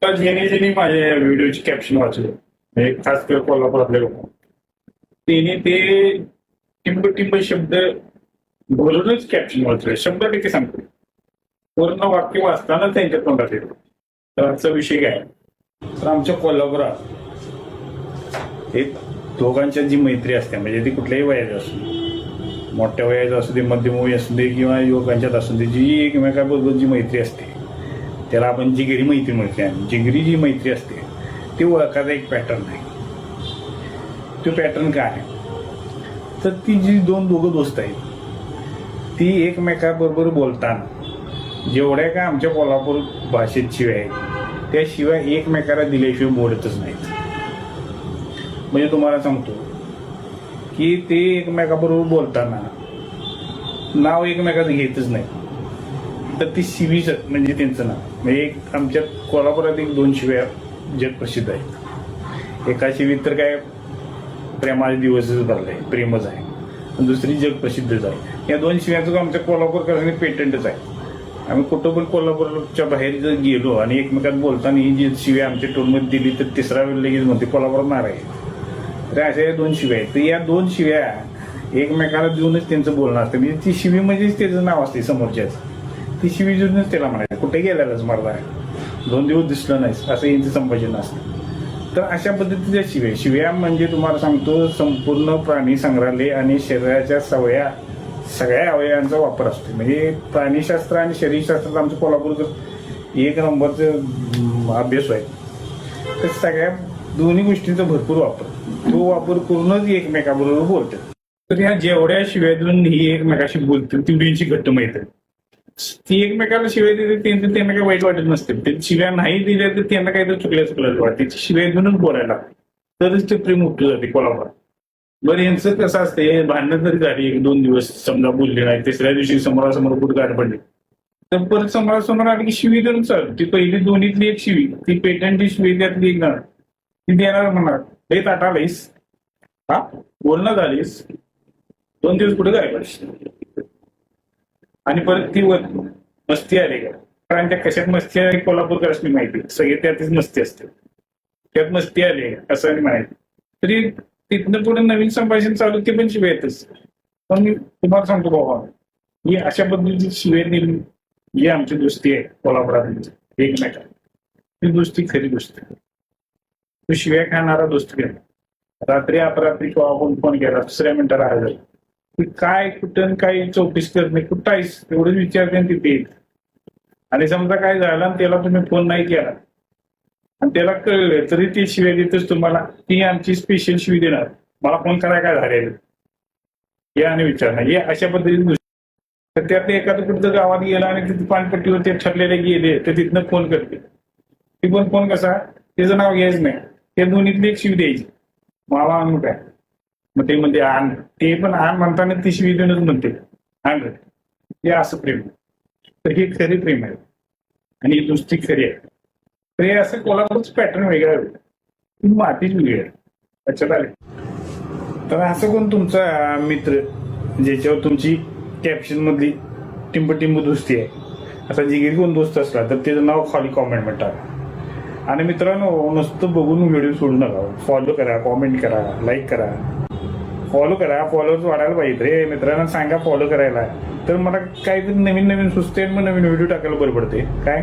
तर ज्यांनी माझ्या व्हिडिओची कॅप्शन वाचले म्हणजे खास करून कोल्हापुरातले लोक त्यांनी ते टिंब टिंब शब्द बोलूनच कॅप्शन वाचले. 100% सांगतो. पूर्ण वाक्य वाचताना त्यांच्या तोंडात येतो. तर आजचा विषय काय तर आमच्या कोल्हापुरात एक दोघांच्या जी मैत्री असते म्हणजे ती कुठल्याही वयाची असू दे, मोठ्या वयाची असू दे, मध्यम वय असू दे किंवा युवकांच्यात असू दे, जी एकमेकाबरोबर जी मैत्री असते त्याला आपण जिगरी मैत्री म्हणते. जिगरी जी मैत्री असते ती ओळखायचा एक पॅटर्न आहे. तो पॅटर्न काय आहे तर ती जी दोघं दोस्त आहेत ती एकमेकाबरोबर बोलताना जेवढ्या काय आमच्या कोल्हापूर भाषेत शिवाय आहेत त्याशिवाय एकमेकाला दिल्याशिवाय बोलतच नाहीत. म्हणजे तुम्हाला सांगतो की ते एकमेकाबरोबर बोलताना नाव एकमेकाचं घेतच नाही. तर ती शिवी म्हणजे त्यांचं नाव म्हणजे एक आमच्या कोल्हापुरात एक 2 शिव्या जगप्रसिद्ध आहेत. एका शिवीत तर काय प्रेमाचे दिवसच भरले, प्रेमच आहे. दुसरी जगप्रसिद्धच आहे. या 2 शिव्याचं आमच्या कोल्हापूरकरांनी पेटंटच आहे. आम्ही कुठं पण कोल्हापूरच्या बाहेर जर गेलो आणि एकमेकात बोलताना ही जी शिव्या आमच्या टोनमध्ये दिली तर तिसरा वेळ लगेच म्हणते कोल्हापुरात नाराय. तर अशा या 2 शिव्या आहेत. तर या 2 शिव्या एकमेकाला देऊनच त्यांचं बोलणं असतं. म्हणजे ती शिवी म्हणजेच त्याचं नाव असते समोरच्याच. ती शिवी देऊनच त्याला म्हणायचं कुठे गेल्यालाच मारला 2 दिवस दिसलं नाहीस असं यांचं संभाषण असतं. तर अशा पद्धतीच्या शिव्या म्हणजे तुम्हाला सांगतो संपूर्ण प्राणी संग्रहालय आणि शरीराच्या सगळ्या अवयवांचा वापर असतो. म्हणजे प्राणीशास्त्र आणि शरीरशास्त्रात आमचं कोल्हापूरचं 1 नंबरचं अभ्यास आहे. तर सगळ्या दोन्ही गोष्टींचा भरपूर वापर तो वापर करूनच एकमेकाबरोबर बोलतात. तर ह्या जेवढ्या शिव्या देऊन ही एकमेकाशी बोलतील तेवढींची घट्ट माहिती आहे. ती एकमेकाला शिव्या देते त्यांना काही वाईट वाटत नसते. ते शिव्या नाही दिल्या तर त्यांना काहीतरी चुकलं वाटते. शिव्या देऊनच बोलायला तरच ते प्रेम उठलं जाते कोल्हापुरात. बरं यांचं कसं असते भांडण जरी झाली 1-2 दिवस समजा बोलले नाही तिसऱ्या दिवशी समोरासमोर कुठं गाठ पडली तर परत समोरासमोर आली की शिवी देऊन चालू. ती पहिली दोन्हीतली एक शिवी ती पेटंटची शिवी त्यातली एक ना ती देणार म्हणणार हे ताट आलीस हा बोलणं झालीस 2 दिवस कुठे गाय पडशील आणि परत ती मस्ती आली का कारण त्या कशात मस्ती आहे कोल्हापूरकरांनी माहिती सगळे त्यातच मस्ती असते. त्यात मस्ती आली असं आणि माहिती तरी तिथनं पुढे नवीन संभाषण चालू ते पण शिव्या येतच. पण मी तुम्हाला सांगतो बाबा ही अशा पद्धतीची शिव्या दिली जी आमची दोस्ती आहे कोल्हापुरात एकमेका ती दोस्ती खरी दोस्ती. तो शिव्या खाणारा दोस्त गेला रात्री अपरात्री किंवा आपण फोन केला 2ऱ्या मिनिटाला हजर की काय कुठं काय चौकशी करत नाही कुठं आहेस एवढंच विचारते तिथे येत. आणि समजा काय झालं आणि त्याला तुम्ही फोन नाही केला आणि त्याला कळलं तरी ती शिव्या देतच तुम्हाला ती आमची स्पेशल शिवी देणार मला फोन करायला काय झालेलं हे आणि विचारणार हे अशा पद्धतीने. तर त्यात एखादं कुठं गावात गेला आणि तिथे पानपट्टीवर ते ठरलेले गेले तर तिथनं फोन करते. ती पण फोन कसा त्याचं नाव घ्यायचं नाही त्या दोन्हीतली एक शिवी द्यायची मला आणू काय मग ते म्हणते आण ते पण आण म्हणताना ती शिवी देऊनच म्हणते आण हे असं प्रेम. तर हे खरे प्रेम आहे आणि ही दोस्ती खरी आहे. तर हे असं कोल्हापूरचं पॅटर्न वेगळं आहे मातीच वेगळी आहे. लक्षात आले. तर असं कोण तुमचा मित्र ज्याच्यावर तुमची कॅप्शन मधली टिंब दोस्ती आहे असा जिगरी कोण दोस्त असला तर त्याचं नाव खाली कॉमेंट टाका. आणि मित्रांनो नुसतं बघून व्हिडिओ सोडू नका. फॉलो करा कॉमेंट करा लाईक करा फॉलो करा. फॉलोअर्स वाढायला पाहिजे रे मित्रांना सांगा फॉलो करायला तर मला काहीतरी नवीन सुचते मग नवीन व्हिडिओ टाकायला बरं पडते काय